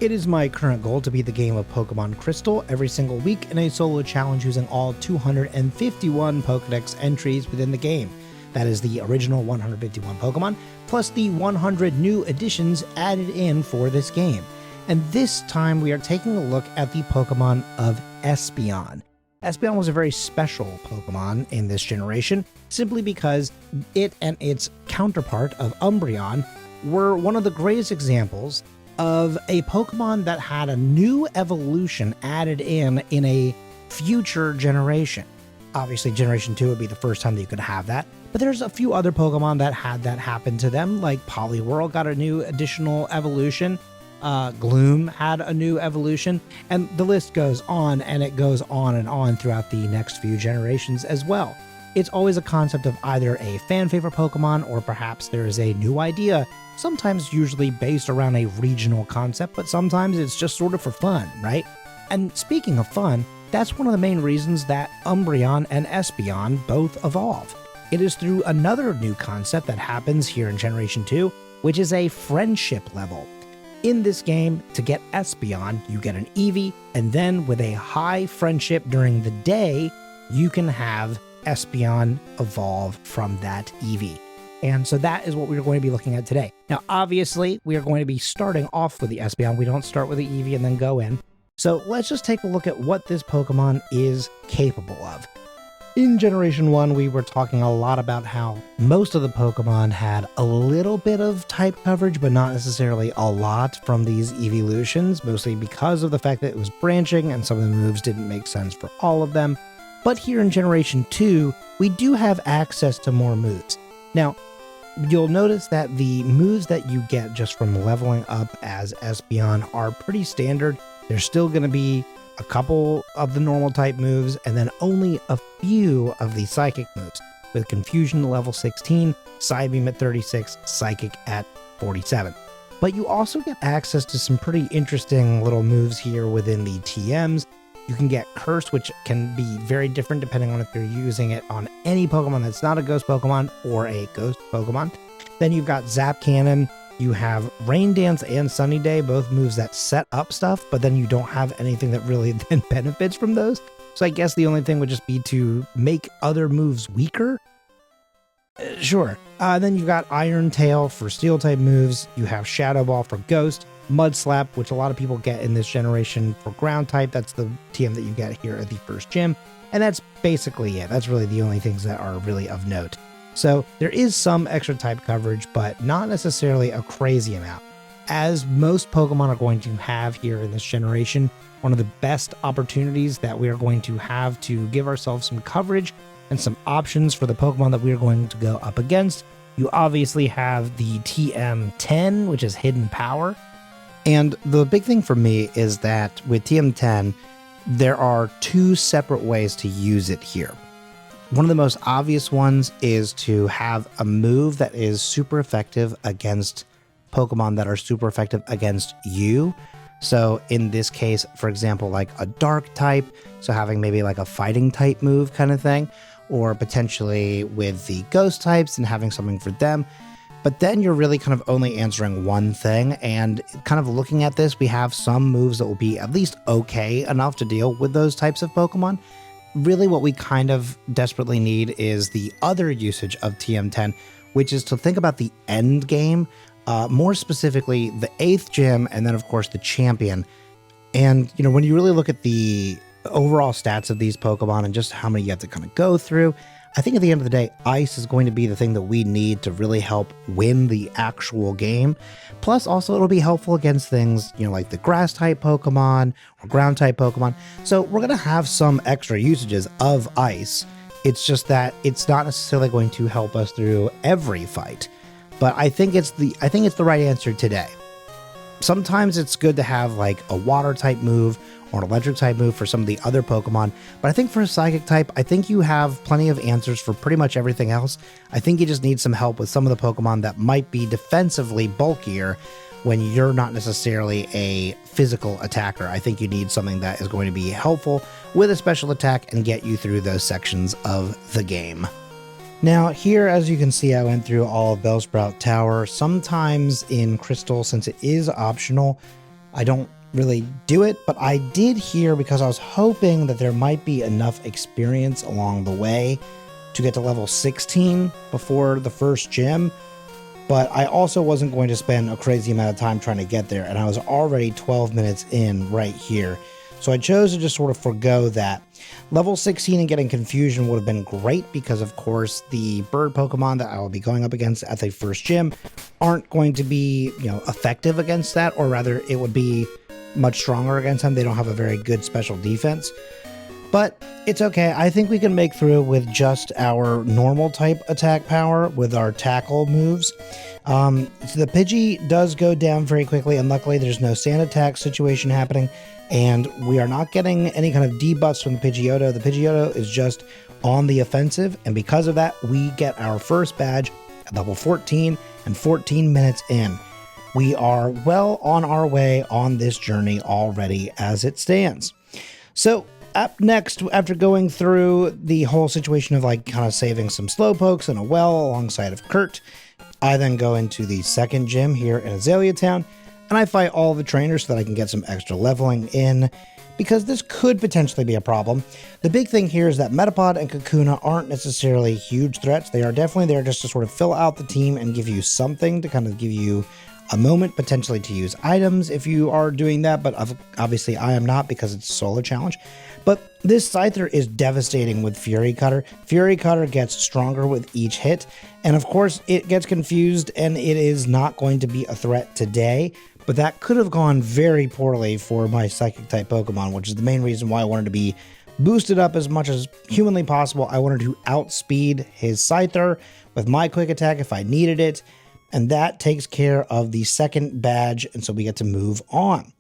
It is my current goal to beat the game of Pokemon Crystal every single week in a solo challenge using all 251 Pokedex entries within the game. That is the original 151 Pokemon, plus the 100 new additions added in for this game. And this time we are taking a look at the Pokemon of Espeon. Espeon was a very special Pokemon in this generation, simply because it and its counterpart of Umbreon were one of the greatest examples of a Pokemon that had a new evolution added in a future generation. Obviously, Generation 2 would be the first time that you could have that, but there's a few other Pokemon that had that happen to them, like Poliwhirl got a new additional evolution, Gloom had a new evolution, and the list goes on, and it goes on and on throughout the next few generations as well. It's always a concept of either a fan favorite Pokemon, or perhaps there is a new idea, sometimes usually based around a regional concept, but sometimes it's just sort of for fun, right? And speaking of fun, that's one of the main reasons that Umbreon and Espeon both evolve. It is through another new concept that happens here in Generation 2, which is a friendship level. In this game, to get Espeon, you get an Eevee, and then with a high friendship during the day, you can have Espeon evolve from that Eevee. And so that is what we're going to be looking at today. Now, obviously, we are going to be starting off with the Espeon. We don't start with the Eevee and then go in. So let's just take a look at what this Pokemon is capable of. In Generation 1, we were talking a lot about how most of the Pokemon had a little bit of type coverage, but not necessarily a lot from these evolutions, mostly because of the fact that it was branching and some of the moves didn't make sense for all of them. But here in Generation 2, we do have access to more moves. Now, you'll notice that the moves that you get just from leveling up as Espeon are pretty standard. There's still going to be a couple of the normal type moves, and then only a few of the psychic moves, with Confusion at level 16, Psybeam at 36, Psychic at 47. But you also get access to some pretty interesting little moves here within the TMs. You can get Curse, which can be very different depending on if you're using it on any Pokemon that's not a Ghost Pokemon or a Ghost Pokemon. Then you've got Zap Cannon. You have Rain Dance and Sunny Day, both moves that set up stuff, but then you don't have anything that really then benefits from those. So I guess the only thing would just be to make other moves weaker. Sure. Then you've got Iron Tail for Steel type moves. You have Shadow Ball for Ghost. Mud Slap, which a lot of people get in this generation for Ground type. That's the TM that you get here at the first gym. And that's basically it. That's really the only things that are really of note. So there is some extra type coverage, but not necessarily a crazy amount. As most Pokemon are going to have here in this generation, one of the best opportunities that we are going to have to give ourselves some coverage and some options for the Pokemon that we are going to go up against. You obviously have the TM10, which is Hidden Power. And the big thing for me is that with TM10, there are two separate ways to use it here. One of the most obvious ones is to have a move that is super effective against Pokemon that are super effective against you. So in this case, for example, like a dark type, so having maybe like a fighting type move kind of thing, or potentially with the ghost types and having something for them. But then you're really kind of only answering one thing, and kind of looking at this, we have some moves that will be at least okay enough to deal with those types of Pokemon. Really what we kind of desperately need is the other usage of TM10, which is to think about the end game, more specifically the 8th gym, and then of course the champion. And you know, when you really look at the overall stats of these Pokemon and just how many you have to kind of go through, I think at the end of the day, Ice is going to be the thing that we need to really help win the actual game. Plus, also, it'll be helpful against things, you know, like the grass type Pokemon or ground type Pokemon. So we're going to have some extra usages of Ice. It's just that it's not necessarily going to help us through every fight. But I think it's the right answer today. Sometimes it's good to have like a water type move or an electric type move for some of the other Pokemon, but I think for a psychic type, I think you have plenty of answers for pretty much everything else. I think you just need some help with some of the Pokemon that might be defensively bulkier when you're not necessarily a physical attacker. I think you need something that is going to be helpful with a special attack and get you through those sections of the game. Now here, as you can see, I went through all of Bellsprout Tower. Sometimes in Crystal, since it is optional, I don't really do it, but I did hear, because I was hoping that there might be enough experience along the way to get to level 16 before the first gym, but I also wasn't going to spend a crazy amount of time trying to get there, and I was already 12 minutes in right here. So I chose to just sort of forgo that. Level 16 and getting Confusion would have been great because, of course, the bird Pokemon that I will be going up against at the first gym aren't going to be, effective against that, or rather it would be much stronger against them. They don't have a very good special defense. But it's okay. I think we can make through with just our normal type attack power with our tackle moves. So the Pidgey does go down very quickly, and luckily there's no sand attack situation happening, and we are not getting any kind of debuffs from the Pidgeotto. The Pidgeotto is just on the offensive, and because of that, we get our first badge at level 14 and 14 minutes in. We are well on our way on this journey already as it stands. So up next, after going through the whole situation of kind of saving some Slowpokes and a well alongside of Kurt, I then go into the second gym here in Azalea Town, and I fight all the trainers so that I can get some extra leveling in, because this could potentially be a problem. The big thing here is that Metapod and Kakuna aren't necessarily huge threats. They are definitely there just to sort of fill out the team and give you something to kind of give you a moment potentially to use items if you are doing that, but obviously I am not because it's a solo challenge. But this Scyther is devastating with Fury Cutter. Fury Cutter gets stronger with each hit, and of course it gets confused and it is not going to be a threat today, but that could have gone very poorly for my Psychic type Pokemon, which is the main reason why I wanted to be boosted up as much as humanly possible. I wanted to outspeed his Scyther with my quick attack if I needed it, and that takes care of the second badge, and so we get to move on.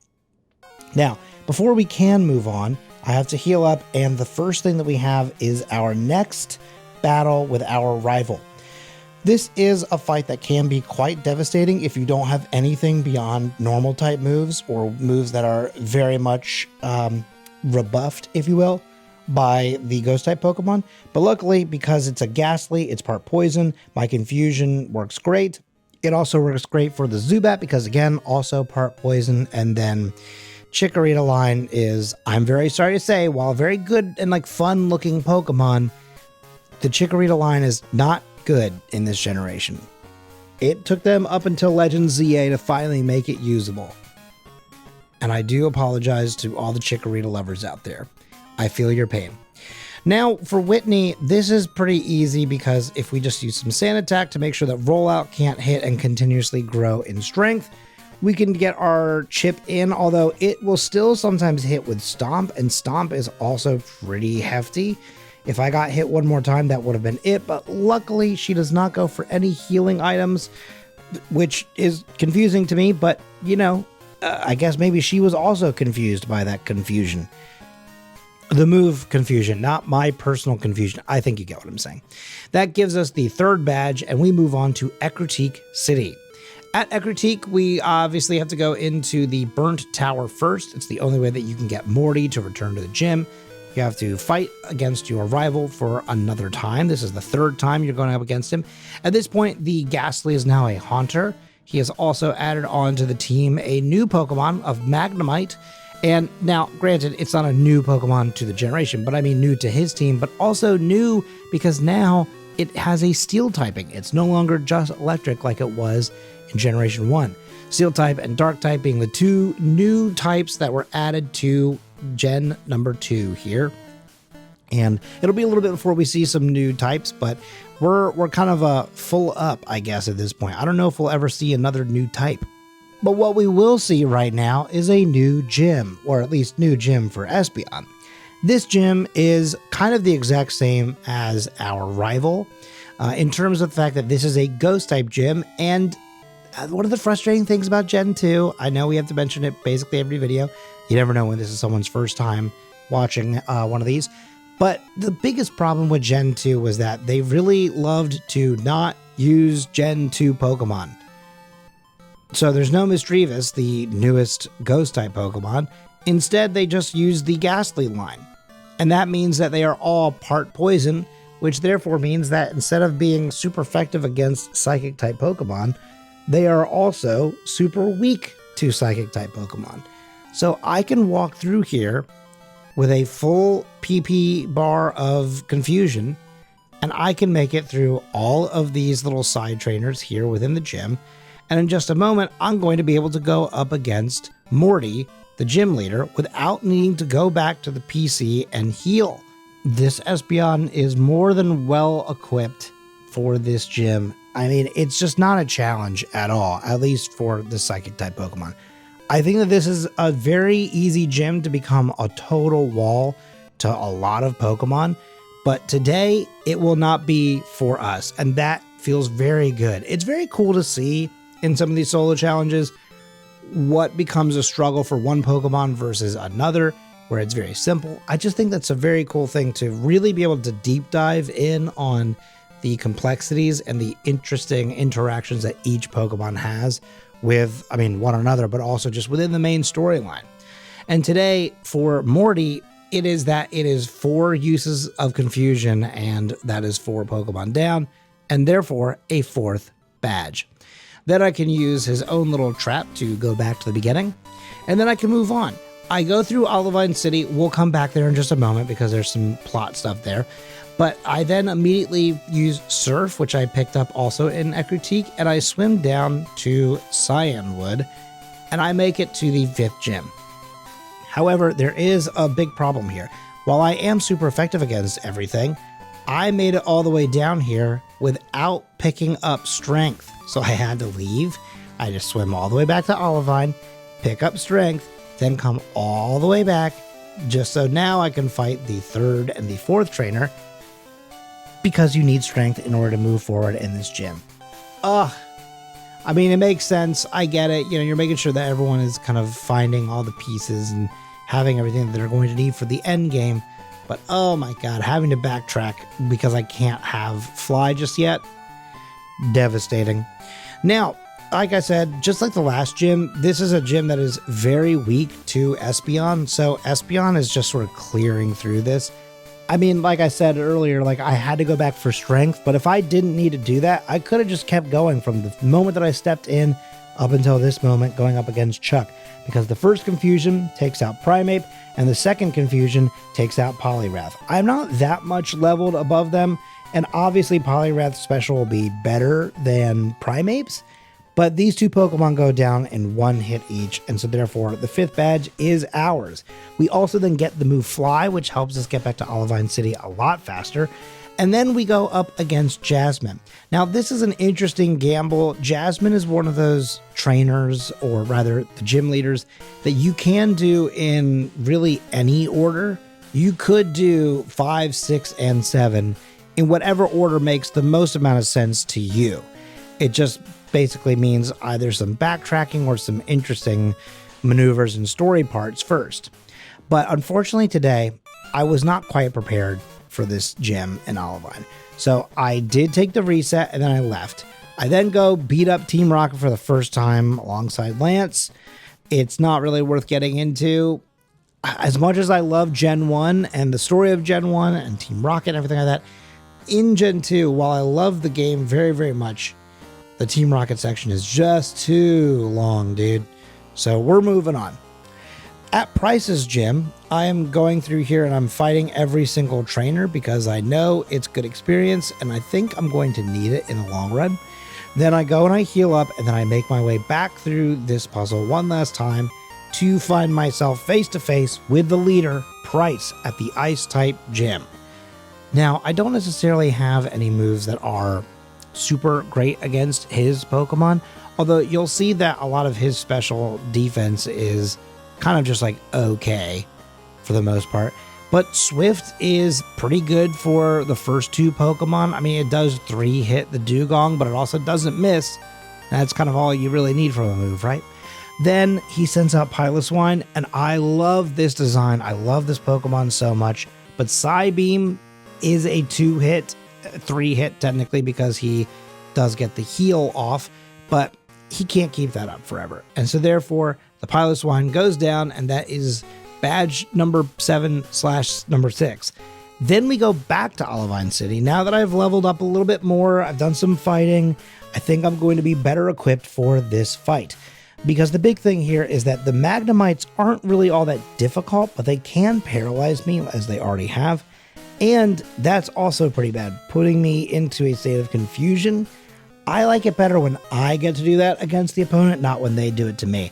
Now, before we can move on, I have to heal up, and the first thing that we have is our next battle with our rival. This is a fight that can be quite devastating if you don't have anything beyond normal type moves, or moves that are very much rebuffed, if you will, by the ghost type Pokemon. But luckily, because it's a Ghastly, it's part poison, my Confusion works great. It also works great for the Zubat because, again, also part poison. And then Chikorita line is, I'm very sorry to say, while a very good and fun looking Pokemon, the Chikorita line is not good in this generation. It took them up until Legends ZA to finally make it usable. And I do apologize to all the Chikorita lovers out there. I feel your pain. Now, for Whitney, this is pretty easy because if we just use some Sand Attack to make sure that Rollout can't hit and continuously grow in strength, we can get our chip in, although it will still sometimes hit with Stomp, and Stomp is also pretty hefty. If I got hit one more time, that would have been it, but luckily she does not go for any healing items, which is confusing to me, but, I guess maybe she was also confused by that confusion. The move confusion, not my personal confusion. I think you get what I'm saying. That gives us the third badge, and we move on to Ecruteak City. At Ecruteak, we obviously have to go into the Burnt Tower first. It's the only way that you can get Morty to return to the gym. You have to fight against your rival for another time. This is the third time you're going up against him. At this point, the Ghastly is now a Haunter. He has also added on to the team a new Pokemon of Magnemite. And now, granted, it's not a new Pokemon to the generation, but I mean new to his team, but also new because now it has a Steel typing. It's no longer just Electric like it was in Generation 1. Steel type and Dark type being the two new types that were added to Gen number 2 here. And it'll be a little bit before we see some new types, but we're kind of full up, I guess, at this point. I don't know if we'll ever see another new type. But what we will see right now is a new gym, or at least new gym for Espeon. This gym is kind of the exact same as our rival in terms of the fact that this is a ghost type gym. And one of the frustrating things about Gen 2, I know we have to mention it basically every video. You never know when this is someone's first time watching one of these. But the biggest problem with Gen 2 was that they really loved to not use Gen 2 Pokemon. So there's no Misdreavus, the newest ghost-type Pokemon. Instead, they just use the Ghastly line. And that means that they are all part poison, which therefore means that instead of being super effective against Psychic-type Pokemon, they are also super weak 2 Psychic type Pokemon. So I can walk through here with a full PP bar of confusion, and I can make it through all of these little side trainers here within the gym. And in just a moment, I'm going to be able to go up against Morty, the gym leader, without needing to go back to the PC and heal. This Espeon is more than well equipped for this gym. I mean, it's just not a challenge at all, at least for the Psychic type Pokemon. I think that this is a very easy gym to become a total wall to a lot of Pokemon, but today it will not be for us, and that feels very good. It's very cool to see in some of these solo challenges what becomes a struggle for one Pokemon versus another, where it's very simple. I just think that's a very cool thing to really be able to deep dive in on the complexities and the interesting interactions that each Pokemon has with, one another, but also just within the main storyline. And today, for Morty, it is 4 uses of confusion, and that is 4 Pokemon down, and therefore a 4th badge. Then I can use his own little trap to go back to the beginning, and then I can move on. I go through Olivine City. We'll come back there in just a moment because there's some plot stuff there. But I then immediately use Surf, which I picked up also in Ecruteak, and I swim down to Cyanwood, and I make it to the 5th gym. However, there is a big problem here. While I am super effective against everything, I made it all the way down here without picking up Strength. So I had to leave. I just swim all the way back to Olivine, pick up Strength, then come all the way back, just so now I can fight the 3rd and the 4th trainer, because you need Strength in order to move forward in this gym. It makes sense. I get it. You're making sure that everyone is kind of finding all the pieces and having everything that they're going to need for the end game. But oh my god, having to backtrack because I can't have Fly just yet, devastating. Now, like I said, just like the last gym, this is a gym that is very weak to Espeon. So Espeon is just sort of clearing through this. Like I said earlier, I had to go back for Strength, but if I didn't need to do that, I could have just kept going from the moment that I stepped in up until this moment, going up against Chuck, because the first confusion takes out Primeape, and the second confusion takes out Poliwrath. I'm not that much leveled above them, and obviously Poliwrath's special will be better than Primeape's, but these 2 Pokemon go down in 1 hit each, and so therefore the 5th badge is ours. We also then get the move Fly, which helps us get back to Olivine City a lot faster, and then we go up against Jasmine. Now, this is an interesting gamble. Jasmine is one of those trainers, or rather the gym leaders, that you can do in really any order. You could do 5, 6, and 7 in whatever order makes the most amount of sense to you. It just basically means either some backtracking or some interesting maneuvers and story parts first. But unfortunately today, I was not quite prepared for this gym in Olivine. So I did take the reset and then I left. I then go beat up Team Rocket for the first time alongside Lance. It's not really worth getting into. As much as I love Gen 1 and the story of Gen 1 and Team Rocket and everything like that, in Gen 2, while I love the game very, very much, the Team Rocket section is just too long, dude. So we're moving on. At Price's gym, I am going through here and I'm fighting every single trainer because I know it's good experience and I think I'm going to need it in the long run. Then I go and I heal up and then I make my way back through this puzzle one last time to find myself face to face with the leader, Price, at the Ice type gym. Now, I don't necessarily have any moves that are super great against his Pokemon, although you'll see that a lot of his special defense is kind of just okay for the most part. But Swift is pretty good for the first 2 Pokemon. It does 3 hit the Dugong, but it also doesn't miss. That's kind of all you really need from a move, right? Then he sends out Piloswine, and I love this design. I love this Pokemon so much, but Psybeam is a 2-hit, 3-hit technically, because he does get the heal off, but he can't keep that up forever. And so therefore, the Piloswine goes down, and that is badge number 7/number 6. Then we go back to Olivine City. Now that I've leveled up a little bit more, I've done some fighting, I think I'm going to be better equipped for this fight. Because the big thing here is that the Magnemites aren't really all that difficult, but they can paralyze me as they already have. And that's also pretty bad, putting me into a state of confusion. I like it better when I get to do that against the opponent, not when they do it to me.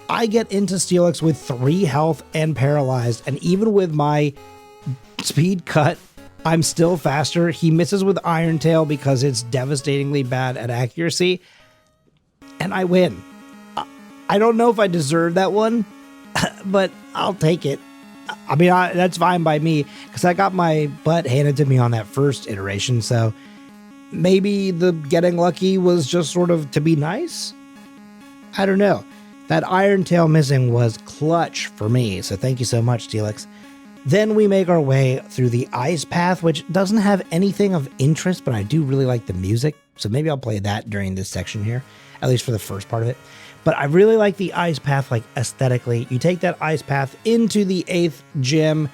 I get into Steelix with 3 health and paralyzed, and even with my speed cut, I'm still faster. He misses with Iron Tail because it's devastatingly bad at accuracy, and I win. I don't know if I deserve that one, but I'll take it. I mean, that's fine by me, because I got my butt handed to me on that first iteration, so maybe the getting lucky was just sort of to be nice? I don't know. That Iron Tail missing was clutch for me, so thank you so much, Steelix. Then we make our way through the ice path, which doesn't have anything of interest, but I do really like the music, so maybe I'll play that during this section here, at least for the first part of it. But I really like the ice path, like aesthetically. You take that ice path into the 8th gym.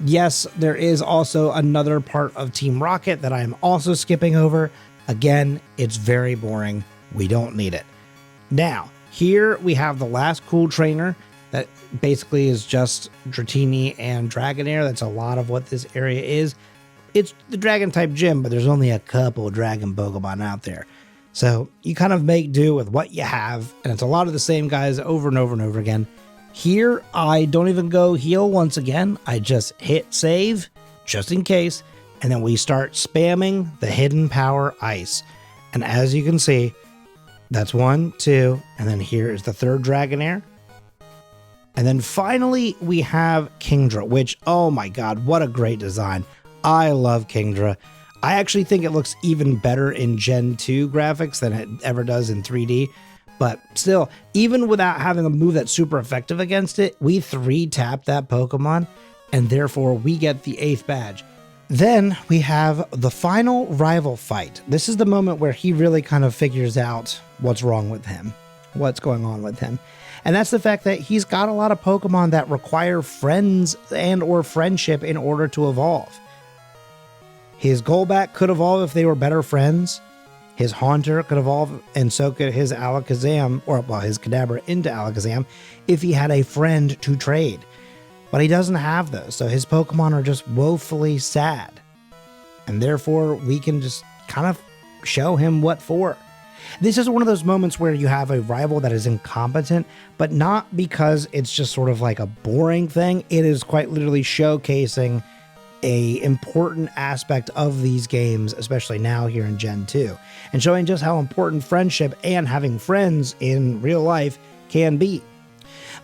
Yes, there is also another part of Team Rocket that I'm also skipping over. Again, it's very boring. We don't need it. Now, here we have the last cool trainer that basically is just Dratini and Dragonair. That's a lot of what this area is. It's the dragon type gym, but there's only a couple dragon Pokemon out there. So you kind of make do with what you have, and it's a lot of the same guys over and over and over again. Here, I don't even go heal once again. I just hit save, just in case, and then we start spamming the hidden power ice. And as you can see, that's 1, 2, and then here is the 3rd Dragonair. And then finally, we have Kingdra, which, oh my god, what a great design. I love Kingdra. I actually think it looks even better in Gen 2 graphics than it ever does in 3D. But still, even without having a move that's super effective against it, we 3-tap that Pokemon, and therefore we get the 8th badge. Then we have the final rival fight. This is the moment where he really kind of figures out what's wrong with him, what's going on with him. And that's the fact that he's got a lot of Pokemon that require friends and or friendship in order to evolve. His Golbat could evolve if they were better friends. His Haunter could evolve, and so could his Alakazam, or well, his Kadabra into Alakazam, if he had a friend to trade. But he doesn't have those, so his Pokemon are just woefully sad. And therefore, we can just kind of show him what for. This is one of those moments where you have a rival that is incompetent, but not because it's just sort of like a boring thing. It is quite literally showcasing a important aspect of these games, especially now here in Gen 2, and showing just how important friendship and having friends in real life can be.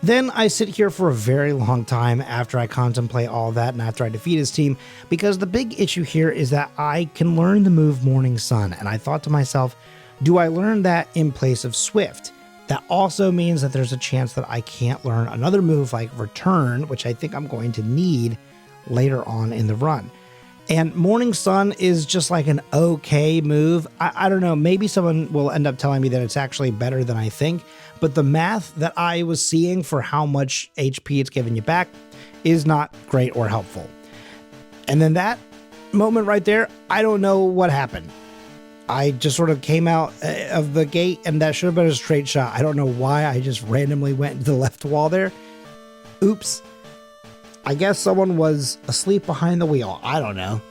Then I sit here for a very long time after I contemplate all that and after I defeat his team, because the big issue here is that I can learn the move Morning Sun, and I thought to myself, do I learn that in place of Swift? That also means that there's a chance that I can't learn another move like Return, which I think I'm going to need later on in the run. And Morning Sun is just like an okay move. I don't know, maybe someone will end up telling me that it's actually better than I think, but the math that I was seeing for how much HP it's giving you back is not great or helpful. And then that moment right there, I don't know what happened. I just sort of came out of the gate, and that should have been a straight shot. I don't know why I just randomly went into the left wall there. Oops. I guess someone was asleep behind the wheel. I don't know.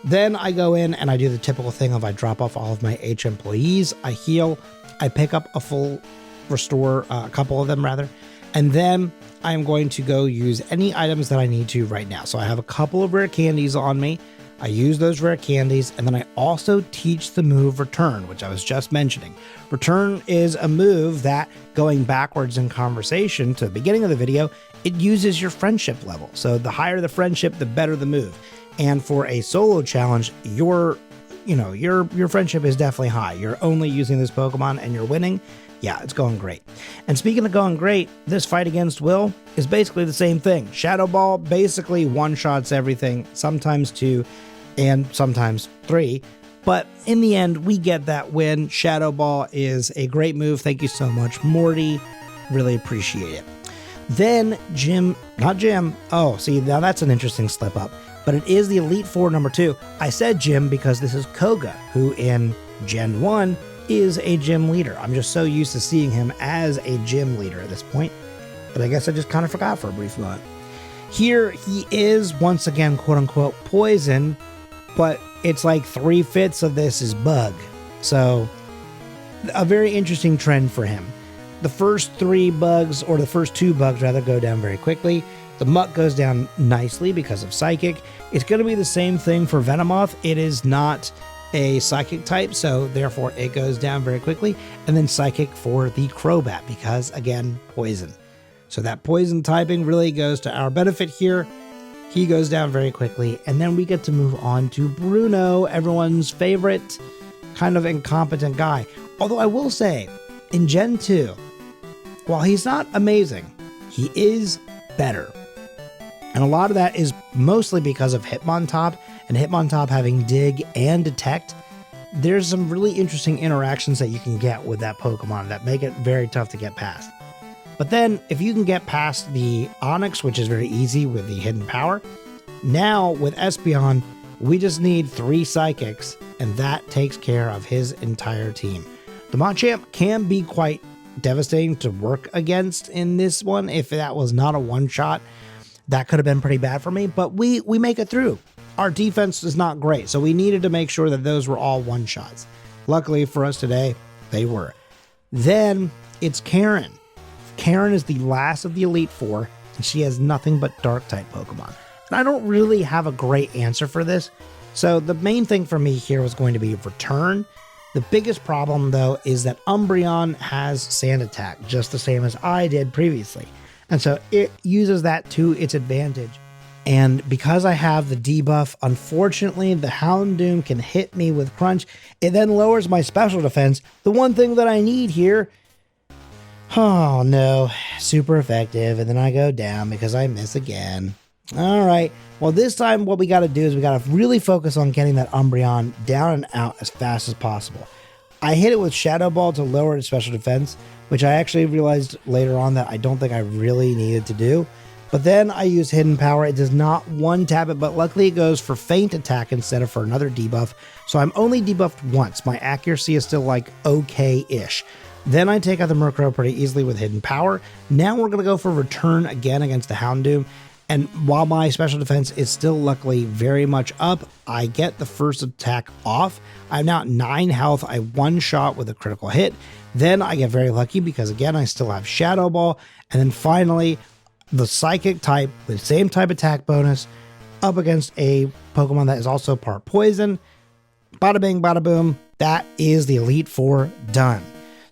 Then I go in and I do the typical thing of I drop off all of my H employees, I heal, I pick up a full restore, a couple of them rather, and then I'm going to go use any items that I need to right now. So I have a couple of rare candies on me. I use those rare candies, and then I also teach the move Return, which I was just mentioning. Return is a move that, going backwards in conversation to the beginning of the video, it uses your friendship level. So the higher the friendship, the better the move. And for a solo challenge, your friendship is definitely high. You're only using this Pokemon and you're winning. Yeah, it's going great. And speaking of going great, this fight against Will is basically the same thing. Shadow Ball basically one-shots everything, sometimes 2 and sometimes 3. But in the end, we get that win. Shadow Ball is a great move. Thank you so much, Morty. Really appreciate it. Then not Jim. Oh, see, now that's an interesting slip up. But it is the Elite Four number 2. I said Jim because this is Koga, who in Gen 1 is a gym leader. I'm just so used to seeing him as a gym leader at this point, but I guess I just kind of forgot for a brief moment. Here he is once again, quote unquote, poison, but it's like 3/5 of this is bug. So a very interesting trend for him. The first 3 bugs, or the first 2 bugs rather, go down very quickly. The Muck goes down nicely because of Psychic. It's going to be the same thing for Venomoth. It is not a Psychic type, so therefore it goes down very quickly. And then Psychic for the Crobat because, again, poison. So that poison typing really goes to our benefit here. He goes down very quickly. And then we get to move on to Bruno, everyone's favorite kind of incompetent guy. Although I will say, in Gen 2, while he's not amazing, he is better. And a lot of that is mostly because of Hitmontop, and Hitmontop having Dig and Detect. There's some really interesting interactions that you can get with that Pokemon that make it very tough to get past. But then, if you can get past the Onix, which is very easy with the Hidden Power, now with Espeon, we just need 3 Psychics, and that takes care of his entire team. The Machamp can be quite devastating to work against in this one. If that was not a one-shot, that could have been pretty bad for me, but we make it through. Our defense is not great, so we needed to make sure that those were all one-shots. Luckily for us today, they were. Then it's Karen. Karen is the last of the Elite Four, and she has nothing but Dark-type Pokemon. And I don't really have a great answer for this, so the main thing for me here was going to be Return. The biggest problem, though, is that Umbreon has Sand Attack, just the same as I did previously. And so it uses that to its advantage. And because I have the debuff, unfortunately, the Houndoom can hit me with Crunch. It then lowers my special defense, the one thing that I need here. Oh no, super effective. And then I go down because I miss again. All right. Well, this time what we got to do is we got to really focus on getting that Umbreon down and out as fast as possible. I hit it with Shadow Ball to lower its special defense, which I actually realized later on that I don't think I really needed to do. But then I use Hidden Power. It does not one-tap it, but luckily it goes for Feint Attack instead of for another debuff. So I'm only debuffed once. My accuracy is still like okay-ish. Then I take out the Murkrow pretty easily with Hidden Power. Now we're going to go for Return again against the Houndoom. And while my special defense is still luckily very much up, I get the first attack off. I'm now at 9 health. I one-shot with a critical hit. Then I get very lucky because, again, I still have Shadow Ball. And then finally, the Psychic type with the same type attack bonus up against a Pokemon that is also part Poison. Bada bing, bada boom. That is the Elite Four done.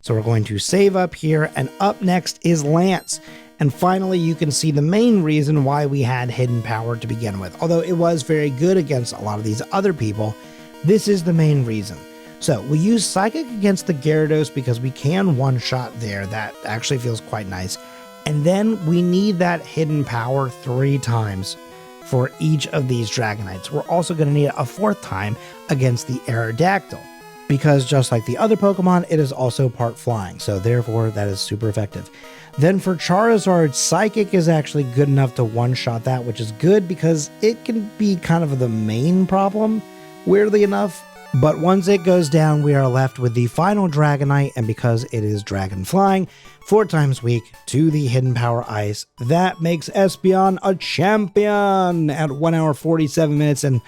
So we're going to save up here. And up next is Lance. And finally, you can see the main reason why we had Hidden Power to begin with. Although it was very good against a lot of these other people, this is the main reason. So we use Psychic against the Gyarados because we can one-shot there. That actually feels quite nice. And then we need that Hidden Power 3 times for each of these Dragonites. We're also going to need it a 4th time against the Aerodactyl, because just like the other Pokemon, it is also part Flying. So therefore, that is super effective. Then for Charizard, Psychic is actually good enough to one-shot that, which is good because it can be kind of the main problem, weirdly enough. But once it goes down, we are left with the final Dragonite, and because it is Dragon Flying, 4 times weak to the Hidden Power Ice, that makes Espeon a champion at 1 hour 47 minutes and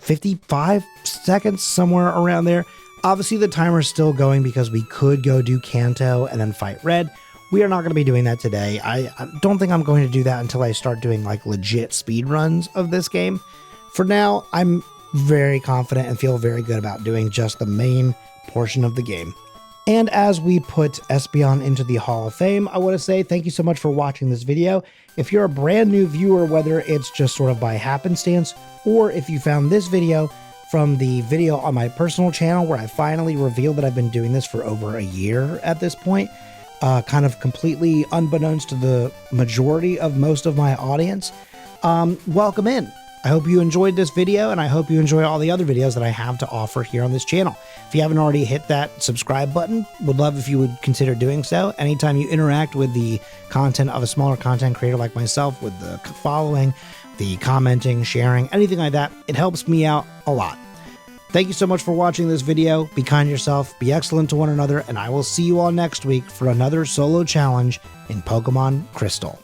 55 seconds, somewhere around there. Obviously, the timer's still going because we could go do Kanto and then fight Red. We are not going to be doing that today. I don't think I'm going to do that until I start doing like legit speed runs of this game. For now, I'm very confident and feel very good about doing just the main portion of the game. And as we put Espeon into the Hall of Fame, I want to say thank you so much for watching this video. If you're a brand new viewer, whether it's just sort of by happenstance, or if you found this video from the video on my personal channel where I finally revealed that I've been doing this for over a year at this point, kind of completely unbeknownst to the majority of most of my audience, welcome in. I hope you enjoyed this video, and I hope you enjoy all the other videos that I have to offer here on this channel. If you haven't already hit that subscribe button, would love if you would consider doing so. Anytime you interact with the content of a smaller content creator like myself, with the following, the commenting, sharing, anything like that, it helps me out a lot. Thank you so much for watching this video. Be kind to yourself, be excellent to one another, and I will see you all next week for another solo challenge in Pokemon Crystal.